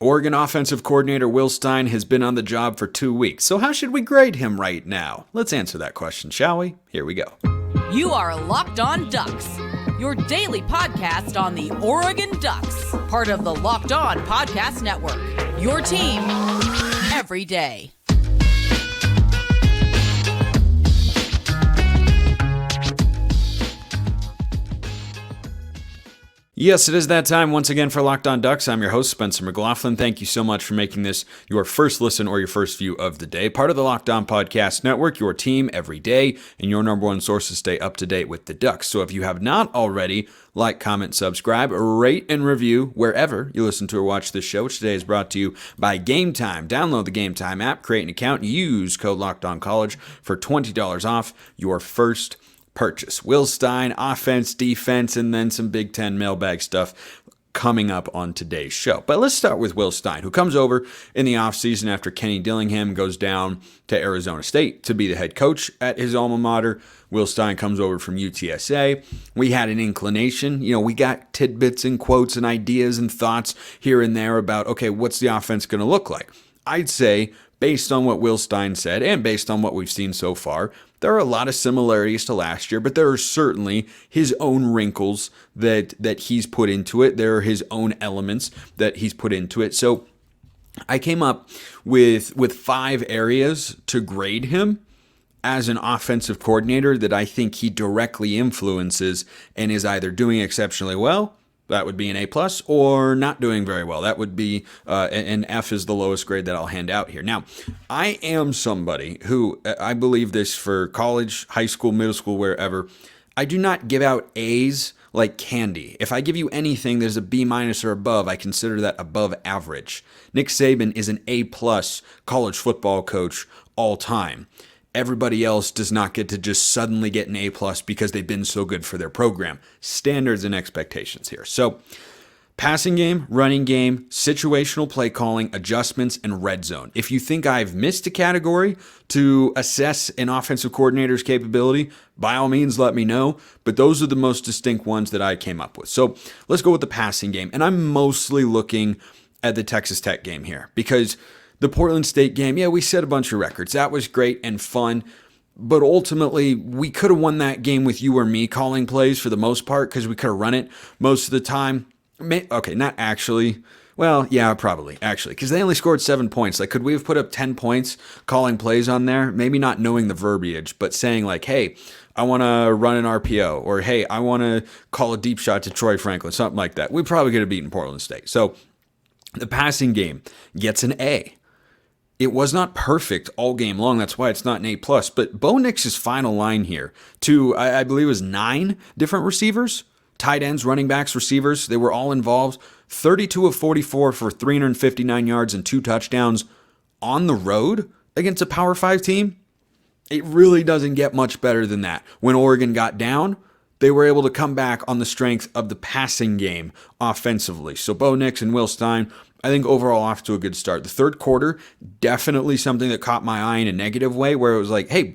Oregon offensive coordinator Will Stein has been on the job for 2 weeks, so how should we grade him right now? Let's answer that question, shall we? Here we go. You are Locked On Ducks, your daily podcast on the Oregon Ducks, part of the Locked On Podcast Network, your team every day. Yes, it is that time once again for Locked On Ducks. I'm your host, Spencer McLaughlin. Thank you so much for making this your first listen or your first view of the day. Part of the Locked On Podcast Network, your team every day, and your number one source to stay up to date with the Ducks. So if you have not already, like, comment, subscribe, rate, and review wherever you listen to or watch this show, which today is brought to you by Game Time. Download the Game Time app, create an account, use code LOCKEDONCollege for $20 off your first purchase. Will Stein, offense, defense, and then some Big Ten mailbag stuff coming up on today's show. But let's start with Will Stein, who comes over in the offseason after Kenny Dillingham goes down to Arizona State to be the head coach at his alma mater. Will Stein comes over from UTSA. We had an inclination, we got tidbits and quotes and ideas and thoughts here and there about, okay, what's the offense going to look like? I'd say, based on what Will Stein said and based on what we've seen so far, there are a lot of similarities to last year, but there are certainly his own wrinkles that he's put into it. There are his own elements that he's put into it. So I came up with 5 areas to grade him as an offensive coordinator that I think he directly influences and is either doing exceptionally well, that would be an A+, or not doing very well. That would be an F is the lowest grade that I'll hand out here. Now, I am somebody who, I believe this for college, high school, middle school, wherever, I do not give out A's like candy. If I give you anything there's a B- or above, I consider that above average. Nick Saban is an A+ college football coach all time. Everybody else does not get to just suddenly get an A+ because they've been so good for their program. Standards and expectations here. So, passing game, running game, situational play calling, adjustments, and red zone. If you think I've missed a category to assess an offensive coordinator's capability, by all means let me know. But those are the most distinct ones that I came up with. So, let's go with the passing game. And I'm mostly looking at the Texas Tech game here because the Portland State game, we set a bunch of records. That was great and fun. But ultimately, we could have won that game with you or me calling plays for the most part because we could have run it most of the time. Okay, not actually. Well, yeah, probably, actually, because they only scored 7 points. Like, could we have put up 10 points calling plays on there? Maybe not knowing the verbiage, but saying like, hey, I want to run an RPO, or hey, I want to call a deep shot to Troy Franklin, something like that. We probably could have beaten Portland State. So the passing game gets an A. It was not perfect all game long. That's why it's not an A+. But Bo Nix's final line here to, I believe it was 9 different receivers, tight ends, running backs, receivers. They were all involved. 32 of 44 for 359 yards and 2 touchdowns on the road against a Power 5 team. It really doesn't get much better than that. When Oregon got down, they were able to come back on the strength of the passing game offensively. So Bo Nix and Will Stein, I think overall off to a good start. The third quarter, definitely something that caught my eye in a negative way where it was like, hey,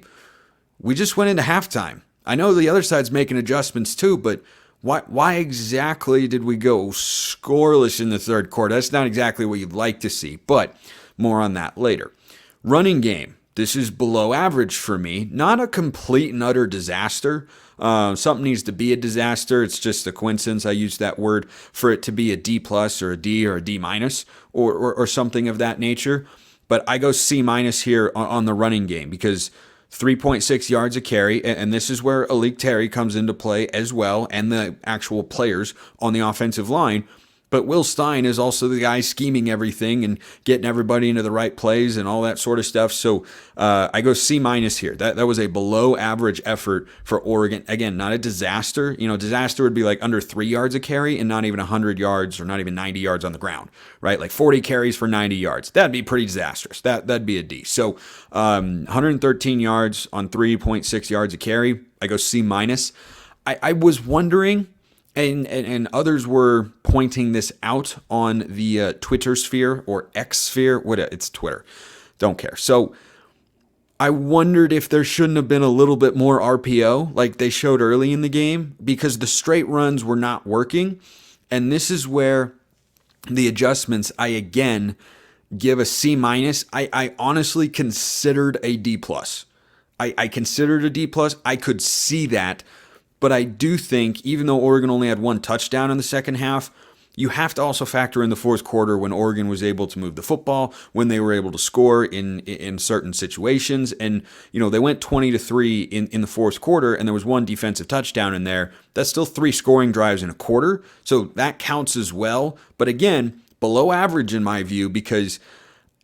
we just went into halftime. I know the other side's making adjustments too, but why exactly did we go scoreless in the third quarter? That's not exactly what you'd like to see, but more on that later. Running game. This is below average for me. Not a complete and utter disaster. Something needs to be a disaster. It's just a coincidence I used that word for it to be a D+ or a D or a D- or something of that nature. But I go C- here on the running game because 3.6 yards a carry, and this is where Alik Terry comes into play as well, and the actual players on the offensive line. But Will Stein is also the guy scheming everything and getting everybody into the right plays and all that sort of stuff. So I go C- here. That was a below average effort for Oregon. Again, not a disaster. Disaster would be like under 3 yards a carry and not even 100 yards or not even 90 yards on the ground, right? Like 40 carries for 90 yards. That'd be pretty disastrous. That'd be a D. So 113 yards on 3.6 yards a carry. I go C-. I was wondering, and others were pointing this out on the Twitter sphere or X sphere. It's Twitter. Don't care. So I wondered if there shouldn't have been a little bit more RPO like they showed early in the game because the straight runs were not working. And this is where The adjustments, I again give a C minus. I honestly considered a D plus. I considered a D plus. I could see that, but I do think even though Oregon only had one touchdown in the second half, you have to also factor in the fourth quarter when Oregon was able to move the football, when they were able to score in certain situations. And, they went 20-3 in the fourth quarter, and there was one defensive touchdown in there. That's still 3 scoring drives in a quarter. So that counts as well. But again, below average in my view, because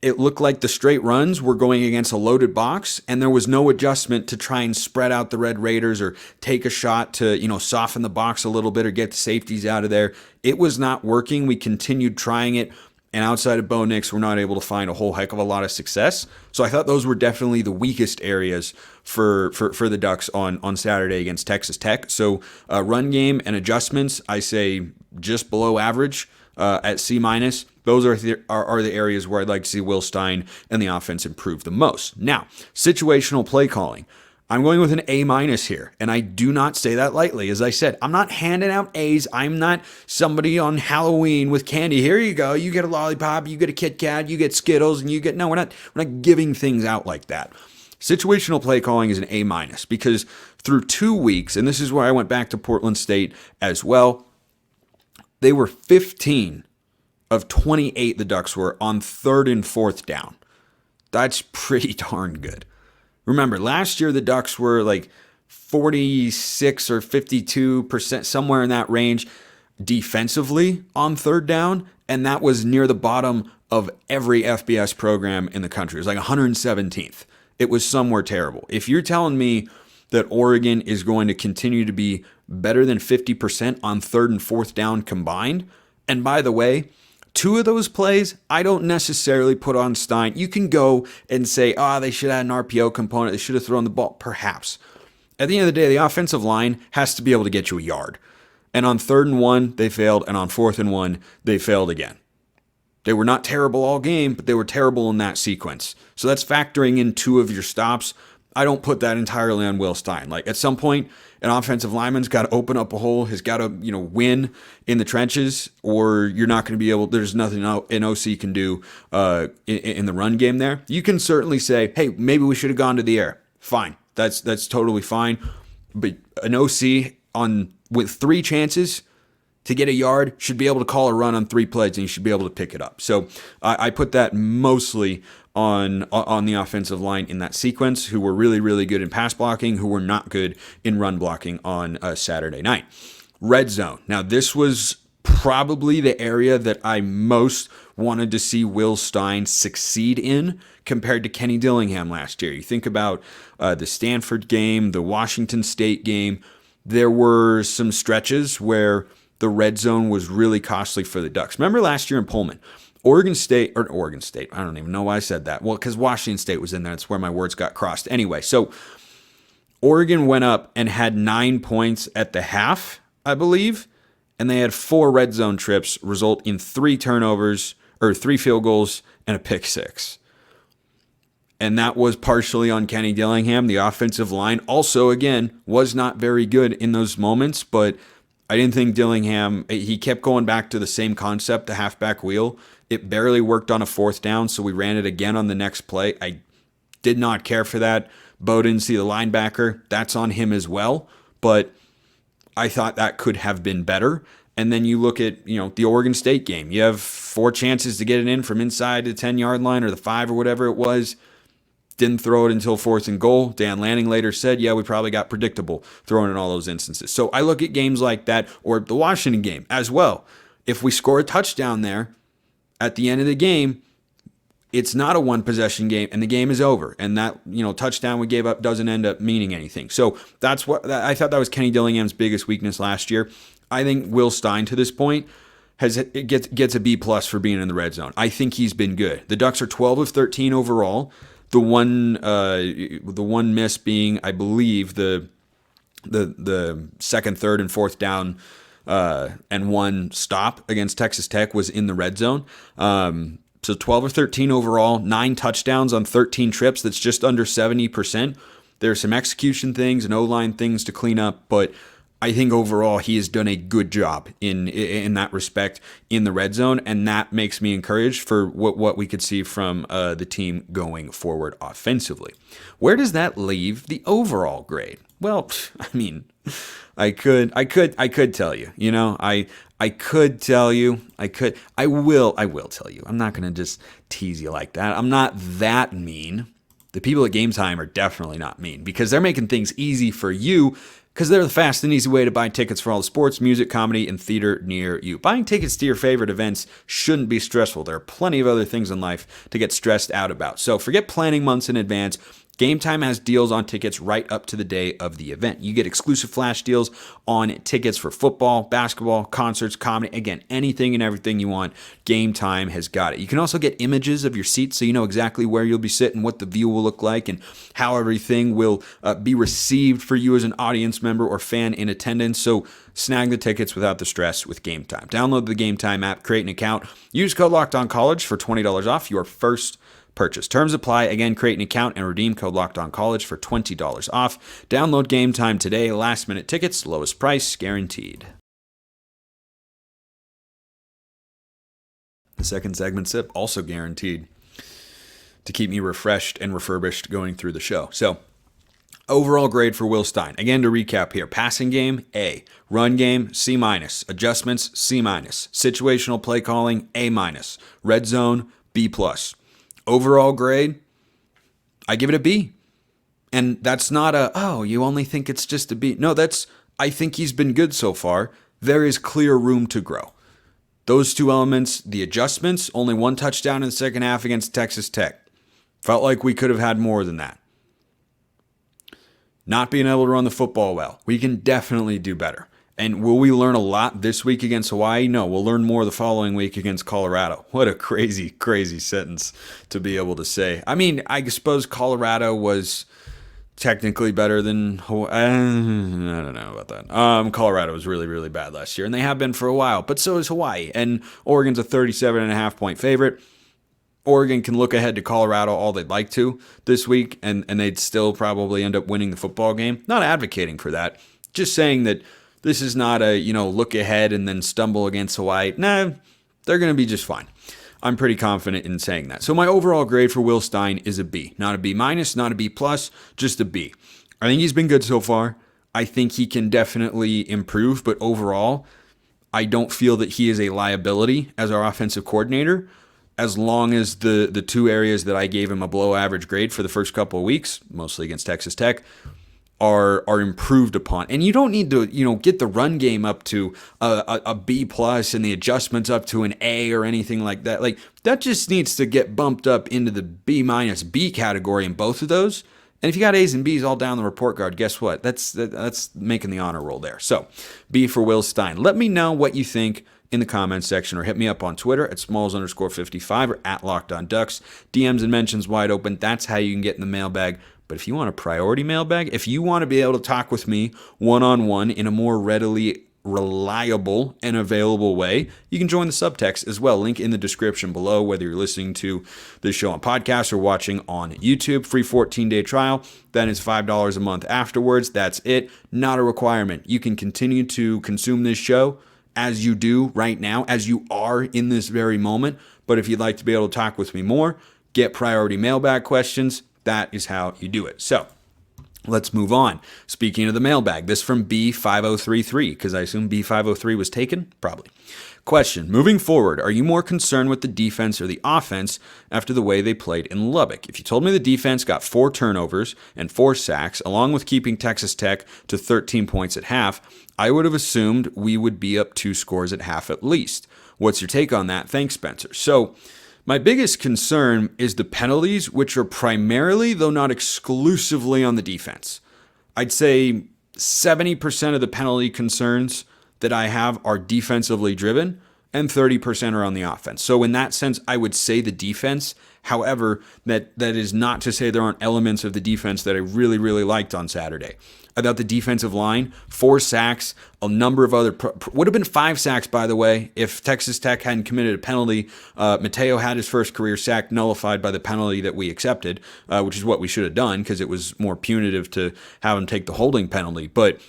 it looked like the straight runs were going against a loaded box, and there was no adjustment to try and spread out the Red Raiders or take a shot to, soften the box a little bit or get the safeties out of there. It was not working. We continued trying it, and outside of Bo Nix, we're not able to find a whole heck of a lot of success. So I thought those were definitely the weakest areas for the Ducks on Saturday against Texas Tech. So run game and adjustments, I say just below average. At C minus, those are the areas where I'd like to see Will Stein and the offense improve the most. Now, situational play calling. I'm going with an A minus here, and I do not say that lightly. As I said, I'm not handing out A's. I'm not somebody on Halloween with candy. Here you go. You get a lollipop. You get a Kit Kat. You get Skittles, and you get we're not giving things out like that. Situational play calling is an A minus because through 2 weeks, and this is where I went back to Portland State as well. They were 15 of 28, the Ducks were, on 3rd and 4th down. That's pretty darn good. Remember, last year the Ducks were like 46 or 52%, somewhere in that range, defensively on 3rd down, and that was near the bottom of every FBS program in the country. It was like 117th. It was somewhere terrible. If you're telling me that Oregon is going to continue to be better than 50% on 3rd and 4th down combined. And by the way, 2 of those plays, I don't necessarily put on Stein. You can go and say, they should have an RPO component. They should have thrown the ball. Perhaps. At the end of the day, the offensive line has to be able to get you a yard. And on 3rd and 1, they failed. And on 4th and 1, they failed again. They were not terrible all game, but they were terrible in that sequence. So that's factoring in 2 of your stops. I don't put that entirely on Will Stein. Like at some point, an offensive lineman's got to open up a hole, has got to, win in the trenches, or you're not going to be able, there's nothing an OC can do in the run game there. You can certainly say, hey, maybe we should have gone to the air. Fine. That's totally fine. But an OC with 3 chances to get a yard should be able to call a run on 3 plays, and you should be able to pick it up. So I put that mostly on the offensive line in that sequence, who were really, really good in pass blocking, who were not good in run blocking on Saturday night. Red zone. Now, this was probably the area that I most wanted to see Will Stein succeed in compared to Kenny Dillingham last year. You think about the Stanford game, the Washington State game. There were some stretches where the red zone was really costly for the Ducks. Remember last year in Pullman, Oregon State, I don't even know why I said that. Well, because Washington State was in there. That's where my words got crossed. Anyway, so Oregon went up and had 9 points at the half, I believe, and they had 4 red zone trips result in 3 turnovers, or 3 field goals, and a pick 6. And that was partially on Kenny Dillingham. The offensive line also, again, was not very good in those moments, but I didn't think Dillingham, he kept going back to the same concept, the halfback wheel. It barely worked on a 4th down, so we ran it again on the next play. I did not care for that. Bo didn't see the linebacker. That's on him as well, but I thought that could have been better. And then you look at, the Oregon State game. You have 4 chances to get it in from inside the 10-yard line or the 5 or whatever it was. Didn't throw it until 4th and goal. Dan Lanning later said, we probably got predictable throwing in all those instances. So I look at games like that, or the Washington game as well. If we score a touchdown there at the end of the game, it's not a 1-possession game, and the game is over. And that touchdown we gave up doesn't end up meaning anything. So that's what I thought that was Kenny Dillingham's biggest weakness last year. I think Will Stein to this point gets a B+ for being in the red zone. I think he's been good. The Ducks are 12 of 13 overall. The one miss being, I believe, the 2nd, 3rd, and 4th down and 1 stop against Texas Tech was in the red zone. So 12 or 13 overall, 9 touchdowns on 13 trips. That's just under 70%. There's some execution things and O-line things to clean up, but I think overall he has done a good job in that respect in the red zone, and that makes me encouraged for what we could see from the team going forward offensively. Where does that leave the overall grade? Well, I mean, I could tell you. I could tell you. I will tell you. I'm not going to just tease you like that. I'm not that mean. The people at Game Time are definitely not mean because they're making things easy for you because they're the fast and easy way to buy tickets for all the sports, music, comedy, and theater near you. Buying tickets to your favorite events shouldn't be stressful. There are plenty of other things in life to get stressed out about. So forget planning months in advance. Game Time has deals on tickets right up to the day of the event. You get exclusive flash deals on tickets for football, basketball, concerts, comedy. Again, anything and everything you want, Game Time has got it. You can also get images of your seats so you know exactly where you'll be sitting, what the view will look like, and how everything will be received for you as an audience member or fan in attendance. So snag the tickets without the stress with Game Time. Download the Game Time app, create an account, use code LOCKEDONCollege for $20 off your first purchase. Terms apply. Again, create an account and redeem code LOCKEDONCollege for $20 off. Download Game Time today. Last minute tickets, lowest price guaranteed. The second segment sip also guaranteed to keep me refreshed and refurbished going through the show. So, overall grade for Will Stein. Again, to recap here. Passing game, A. Run game, C-. Adjustments, C-. Situational play calling, A-. Red zone, B+. Overall grade, I give it a B. And that's not you only think it's just a B. No, I think he's been good so far. There is clear room to grow. Those two elements, the adjustments, only one touchdown in the second half against Texas Tech. Felt like we could have had more than that. Not being able to run the football well. We can definitely do better. And will we learn a lot this week against Hawaii? No, we'll learn more the following week against Colorado. What a crazy, crazy sentence to be able to say. I mean, I suppose Colorado was technically better than Hawaii. I don't know about that. Colorado was really, really bad last year, and they have been for a while, but so is Hawaii. And Oregon's a 37.5-point favorite. Oregon can look ahead to Colorado all they'd like to this week, and they'd still probably end up winning the football game. Not advocating for that. Just saying that this is not a, look ahead and then stumble against Hawaii. No, they're going to be just fine. I'm pretty confident in saying that. So my overall grade for Will Stein is a B. Not a B-, not a B+, just a B. I think he's been good so far. I think he can definitely improve, but overall, I don't feel that he is a liability as our offensive coordinator, as long as the two areas that I gave him a below average grade for the first couple of weeks, mostly against Texas Tech, are improved upon. And you don't need to, get the run game up to a B+ and the adjustments up to an A or anything like that. Like, that just needs to get bumped up into the B- B category in both of those. And if you got A's and B's all down the report card, guess what? That's making the honor roll there. So, B for Will Stein. Let me know what you think in the comments section, or hit me up on Twitter at smalls_55 or at LockedOnDucks. DMs and mentions wide open. That's how you can get in the mailbag. But if you want a priority mailbag, if you want to be able to talk with me one-on-one in a more readily reliable and available way, you can join the subtext as well. Link in the description below, whether you're listening to this show on podcast or watching on YouTube. Free 14-day trial. Then it's $5 a month afterwards. That's it. Not a requirement. You can continue to consume this show as you do right now, as you are in this very moment. But if you'd like to be able to talk with me more, get priority mailbag questions, that is how you do it. So let's move on. Speaking of the mailbag, this from B5033, because I assume B503 was taken? Probably. Question: moving forward, are you more concerned with the defense or the offense after the way they played in Lubbock? If you told me the defense got 4 turnovers and 4 sacks, along with keeping Texas Tech to 13 points at half, I would have assumed we would be up 2 scores at half at least. What's your take on that? Thanks, Spencer. So, my biggest concern is the penalties, which are primarily, though not exclusively, on the defense. I'd say 70% of the penalty concerns that I have are defensively driven, and 30% are on the offense. So in that sense, I would say the defense. However, that is not to say there aren't elements of the defense that I really, really liked on Saturday. I thought the defensive line, 4 sacks, a number of other, would have been 5 sacks, by the way, if Texas Tech hadn't committed a penalty. Mateo had his first career sack nullified by the penalty that we accepted, which is what we should have done because it was more punitive to have him take the holding penalty. But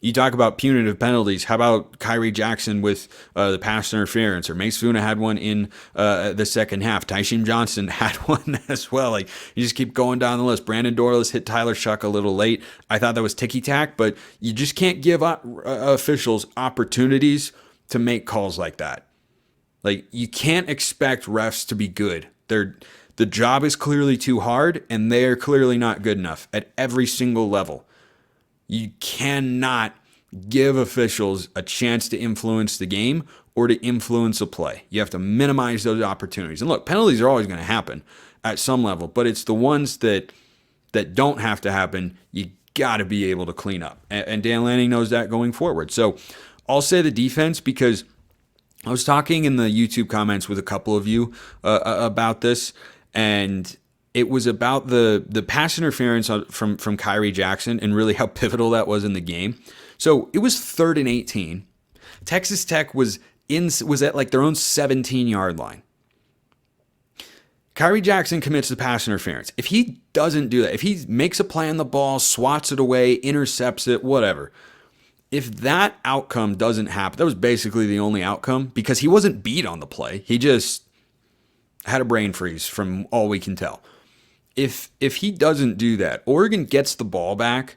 You talk about punitive penalties. How about Kyrie Jackson with the pass interference? Or Mace Funa had one in the second half. Tyshim Johnson had one as well. Like, you just keep going down the list. Brandon Dorless hit Tyler Shuck a little late. I thought that was ticky-tack, but you just can't give officials opportunities to make calls like that. Like, you can't expect refs to be good. The job is clearly too hard, and they're clearly not good enough at every single level. You cannot give officials a chance to influence the game or to influence a play. You have to minimize those opportunities. And look, penalties are always going to happen at some level, but it's the ones that don't have to happen, you got to be able to clean up. And Dan Lanning knows that going forward. So I'll say the defense, because I was talking in the YouTube comments with a couple of you about this, and it was about the pass interference from Kyrie Jackson and really how pivotal that was in the game. So it was 3rd and 18. Texas Tech was at like their own 17-yard line. Kyrie Jackson commits the pass interference. If he doesn't do that, if he makes a play on the ball, swats it away, intercepts it, whatever, if that outcome doesn't happen, that was basically the only outcome, because he wasn't beat on the play. He just had a brain freeze from all we can tell. If he doesn't do that, Oregon gets the ball back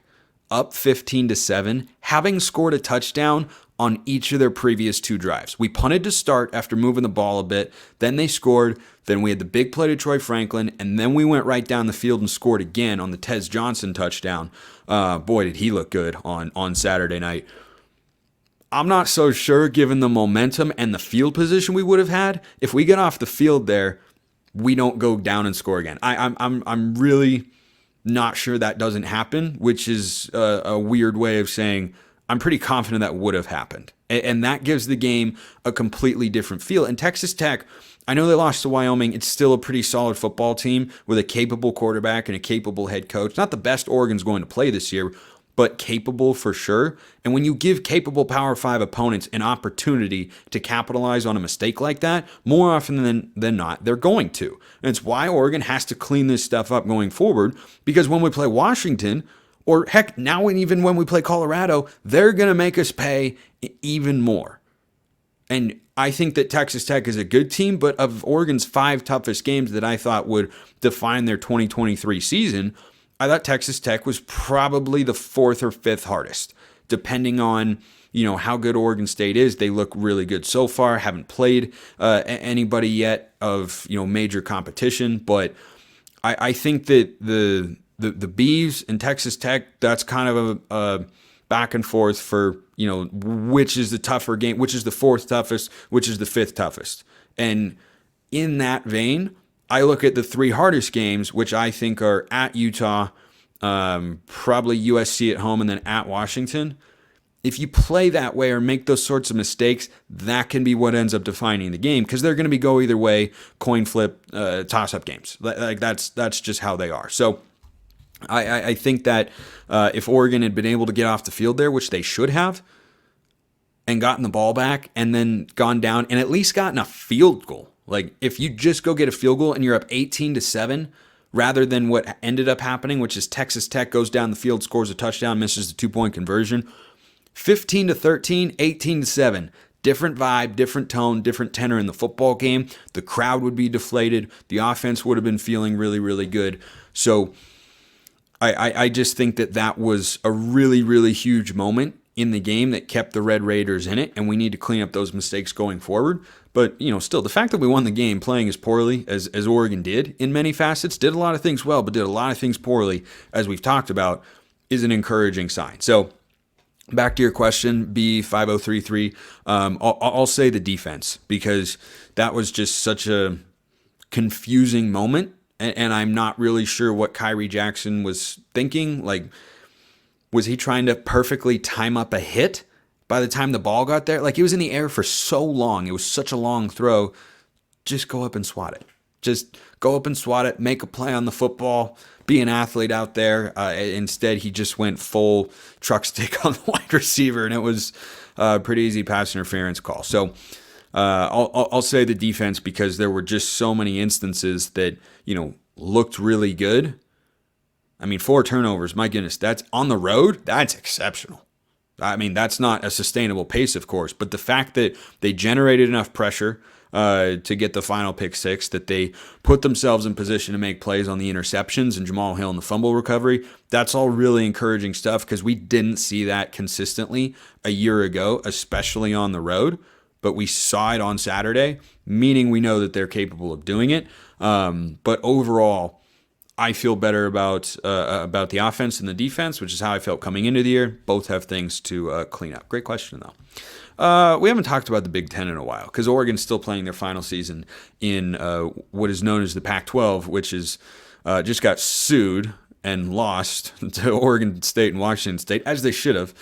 up 15-7, having scored a touchdown on each of their previous 2 drives. We punted to start after moving the ball a bit, then they scored, then we had the big play to Troy Franklin, and then we went right down the field and scored again on the Tez Johnson touchdown. Boy, did he look good on Saturday night. I'm not so sure, given the momentum and the field position we would have had, if we get off the field there, we don't go down and score again. I'm really not sure that doesn't happen, which is a weird way of saying I'm pretty confident that would have happened. And that gives the game a completely different feel. And Texas Tech, I know they lost to Wyoming. It's still a pretty solid football team with a capable quarterback and a capable head coach. Not the best Oregon's going to play this year, but capable for sure. And when you give capable Power 5 opponents an opportunity to capitalize on a mistake like that, more often than not, they're going to. And it's why Oregon has to clean this stuff up going forward, because when we play Washington, or heck, now even when we play Colorado, they're going to make us pay even more. And I think that Texas Tech is a good team, but of Oregon's 5 toughest games that I thought would define their 2023 season, I thought Texas Tech was probably the 4th or 5th hardest, depending on, how good Oregon State is. They look really good so far. Haven't played anybody yet of, major competition, but I think that the Beavs and Texas Tech, that's kind of a back and forth for, which is the tougher game, which is the 4th toughest, which is the 5th toughest. And in that vein, I look at the 3 hardest games, which I think are at Utah, probably USC at home, and then at Washington. If you play that way or make those sorts of mistakes, that can be what ends up defining the game, because they're going to go either way, coin flip, toss-up games. Like that's just how they are. So I think that if Oregon had been able to get off the field there, which they should have, and gotten the ball back and then gone down and at least gotten a field goal. Like, if you just go get a field goal and you're up 18-7, rather than what ended up happening, which is Texas Tech goes down the field, scores a touchdown, misses the 2-point conversion. 15-13, 18-7. Different vibe, different tone, different tenor in the football game. The crowd would be deflated. The offense would have been feeling really, really good. So I just think that was a really, really huge moment in the game that kept the Red Raiders in it, and we need to clean up those mistakes going forward. But, still, the fact that we won the game playing as poorly as Oregon did in many facets, did a lot of things well, but did a lot of things poorly, as we've talked about, is an encouraging sign. So, back to your question, B5033, I'll say the defense, because that was just such a confusing moment, and I'm not really sure what Kyrie Jackson was thinking. Like, was he trying to perfectly time up a hit by the time the ball got there? Like, he was in the air for so long. It was such a long throw. Just go up and swat it. Just go up and swat it. Make a play on the football. Be an athlete out there. Instead, he just went full truck stick on the wide receiver, and it was a pretty easy pass interference call. So I'll say the defense, because there were just so many instances that, looked really good. I mean, 4 turnovers, my goodness, that's on the road. That's exceptional. I mean, that's not a sustainable pace, of course, but the fact that they generated enough pressure to get the final pick six, that they put themselves in position to make plays on the interceptions and Jamal Hill in the fumble recovery, that's all really encouraging stuff because we didn't see that consistently a year ago, especially on the road, but we saw it on Saturday, meaning we know that they're capable of doing it. But overall, I feel better about the offense and the defense, which is how I felt coming into the year. Both have things to clean up. Great question, though. We haven't talked about the Big Ten in a while because Oregon's still playing their final season in what is known as the Pac-12, which is just got sued and lost to Oregon State and Washington State, as they should have,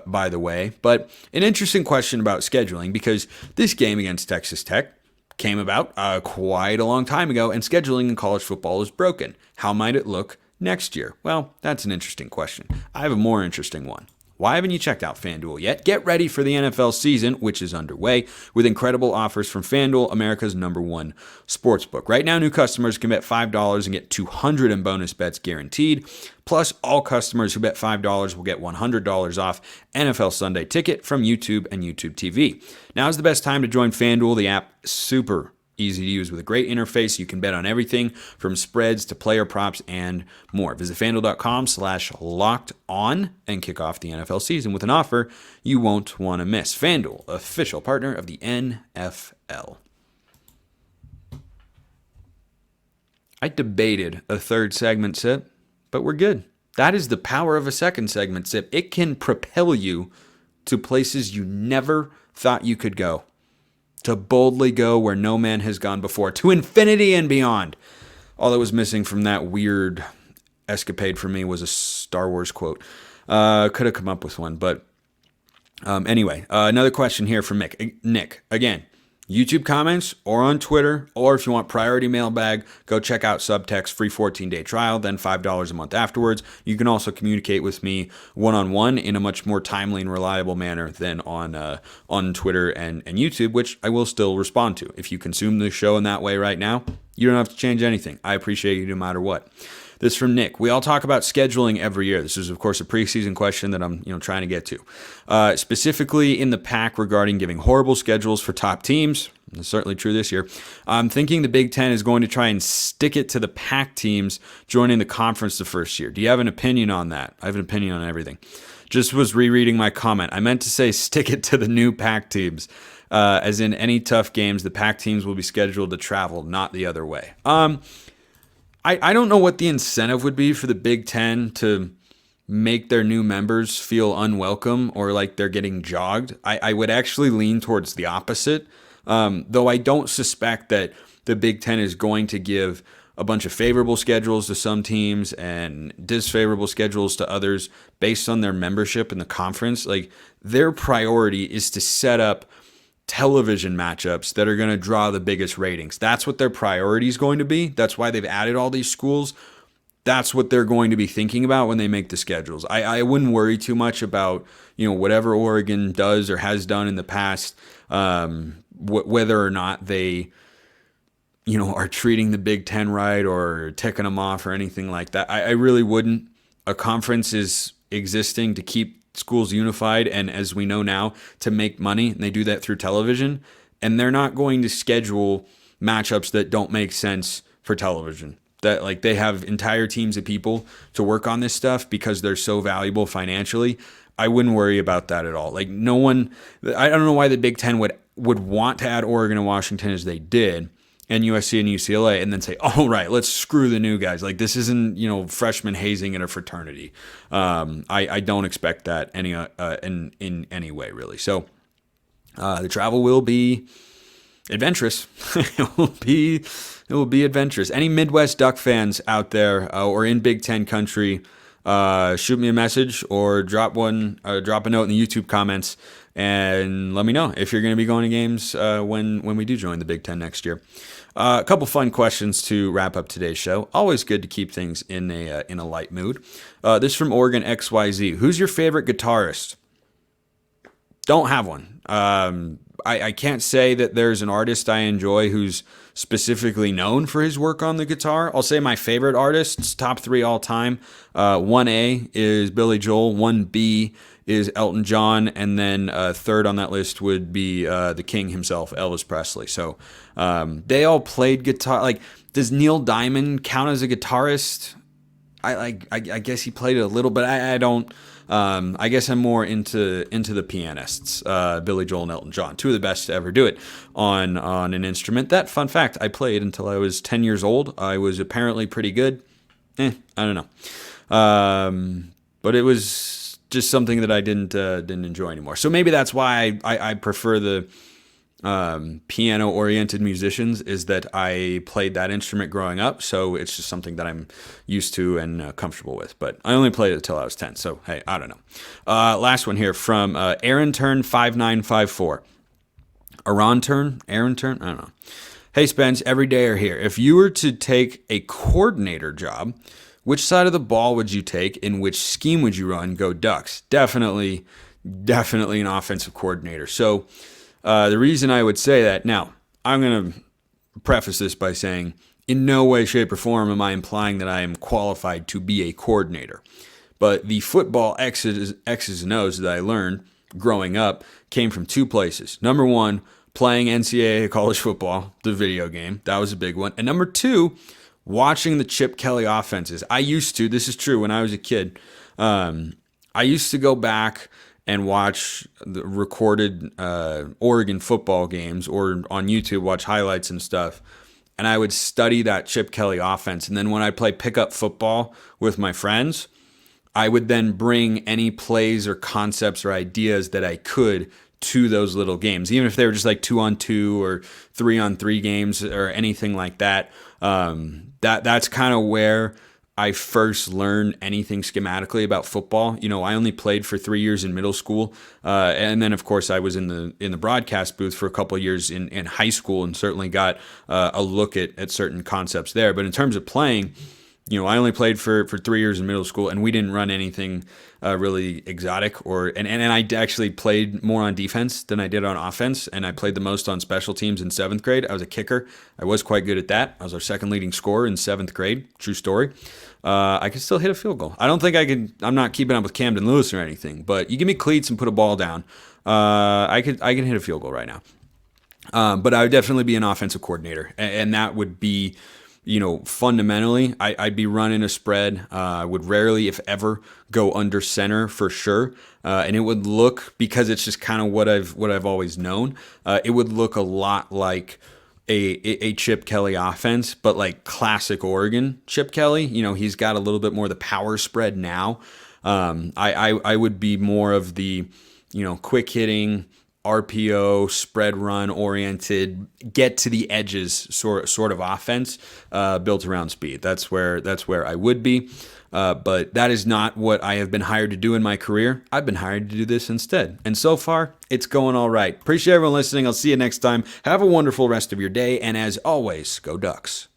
by the way. But an interesting question about scheduling, because this game against Texas Tech came about quite a long time ago, and scheduling in college football is broken. How might it look next year? Well, that's an interesting question. I have a more interesting one. Why haven't you checked out FanDuel yet? Get ready for the NFL season, which is underway, with incredible offers from FanDuel, America's #1 sportsbook. Right now, new customers can bet $5 and get $200 in bonus bets guaranteed. Plus, all customers who bet $5 will get $100 off NFL Sunday Ticket from YouTube and YouTube TV. Now is the best time to join FanDuel. The app is super easy to use with a great interface. You can bet on everything from spreads to player props and more. Visit FanDuel.com/lockedon and kick off the NFL season with an offer you won't want to miss. FanDuel, official partner of the NFL. I debated a third segment sip, but we're good. That is the power of a second segment sip. It can propel you to places you never thought you could go. To boldly go where no man has gone before, to infinity and beyond. All that was missing from that weird escapade for me was a Star Wars quote. Could have come up with one, but anyway, another question here from Nick. Again, YouTube comments or on Twitter, or if you want priority mailbag, go check out Subtext, free 14-day trial, then $5 a month afterwards. You can also communicate with me one-on-one in a much more timely and reliable manner than on Twitter and YouTube, which I will still respond to. If you consume the show in that way right now, you don't have to change anything. I appreciate you no matter what. This from Nick. We all talk about scheduling every year. This is, of course, a preseason question that I'm trying to get to. Specifically in the Pac regarding giving horrible schedules for top teams. That's certainly true this year. I'm thinking the Big Ten is going to try and stick it to the Pac teams joining the conference the first year. Do you have an opinion on that? I have an opinion on everything. Just was rereading my comment. I meant to say stick it to the new Pac teams. As in any tough games, the Pac teams will be scheduled to travel, not the other way. I don't know what the incentive would be for the Big Ten to make their new members feel unwelcome or like they're getting jogged. I would actually lean towards the opposite, though I don't suspect that the Big Ten is going to give a bunch of favorable schedules to some teams and disfavorable schedules to others based on their membership in the conference. Like, their priority is to set up television matchups that are going to draw the biggest ratings. That's what their priority is going to be. That's why they've added all these schools. That's what they're going to be thinking about when they make the schedules. I wouldn't worry too much about, whatever Oregon does or has done in the past, whether or not they, are treating the Big Ten right or ticking them off or anything like that. I really wouldn't. A conference is existing to keep schools unified, and as we know now, to make money, and they do that through television, and they're not going to schedule matchups that don't make sense for television. That, like, they have entire teams of people to work on this stuff because they're so valuable financially. I wouldn't worry about that at all. Like, no one, I don't know why the Big Ten would want to add Oregon and Washington as they did, and USC and UCLA, and then say, all right, let's screw the new guys. Like, this isn't, freshman hazing in a fraternity. I don't expect that in any way, really. So the travel will be adventurous. It will be adventurous. Any Midwest Duck fans out there or in Big Ten country, shoot me a message or drop a note in the YouTube comments and let me know if you're going to be going to games when we do join the Big Ten next year. A couple fun questions to wrap up today's show. Always good to keep things in a light mood. This from Oregon XYZ. Who's your favorite guitarist? Don't have one. I can't say that there's an artist I enjoy who's specifically known for his work on the guitar. I'll say my favorite artists, top 3 all time. 1A is Billy Joel. 1B is Elton John, and then third on that list would be the king himself, Elvis Presley. So they all played guitar. Like, does Neil Diamond count as a guitarist? I guess he played it a little, but I don't. I guess I'm more into the pianists, Billy Joel and Elton John, two of the best to ever do it on an instrument. That, fun fact, I played until I was 10 years old. I was apparently pretty good. I don't know. But it was just something that I didn't enjoy anymore. So maybe that's why I prefer the piano-oriented musicians, is that I played that instrument growing up, so it's just something that I'm used to and comfortable with. But I only played it until I was 10, so hey, I don't know. Last one here from Aaron Turn 5954. Aaron Turn? I don't know. Hey Spence, every day are here. If you were to take a coordinator job, which side of the ball would you take? In which scheme would you run? Go Ducks. Definitely an offensive coordinator. So the reason I would say that, now, I'm going to preface this by saying, in no way, shape, or form am I implying that I am qualified to be a coordinator. But the football X's and O's that I learned growing up came from two places. Number one, playing NCAA college football, the video game. That was a big one. And number two, watching the Chip Kelly offenses. I used to, this is true, when I was a kid, I used to go back and watch the recorded Oregon football games, or on YouTube watch highlights and stuff, and I would study that Chip Kelly offense. And then when I play pickup football with my friends, I would then bring any plays or concepts or ideas that I could to those little games, even if they were just like 2-on-2 or 3-on-3 games or anything like that. That's kind of where I first learned anything schematically about football. You know, I only played for 3 years in middle school, and then of course I was in the broadcast booth for a couple of years in high school, and certainly got a look at certain concepts there. But in terms of playing, you know, I only played for 3 years in middle school, and we didn't run anything really exotic, and I actually played more on defense than I did on offense, and I played the most on special teams in 7th grade. I was a kicker. I was quite good at that. I was our second leading scorer in 7th grade. True story. I could still hit a field goal. I don't think I could. I'm not keeping up with Camden Lewis or anything, but you give me cleats and put a ball down, I can hit a field goal right now. But I would definitely be an offensive coordinator, and that would be, you know, fundamentally, I'd be running a spread. I would rarely, if ever, go under center for sure. And it would look, because it's just kind of what I've always known, it would look a lot like a Chip Kelly offense, but like classic Oregon Chip Kelly. You know, he's got a little bit more of the power spread now. I would be more of the, you know, quick hitting, RPO, spread run oriented, get to the edges sort of offense built around speed. That's where I would be. But that is not what I have been hired to do in my career. I've been hired to do this instead. And so far, it's going all right. Appreciate everyone listening. I'll see you next time. Have a wonderful rest of your day. And as always, go Ducks.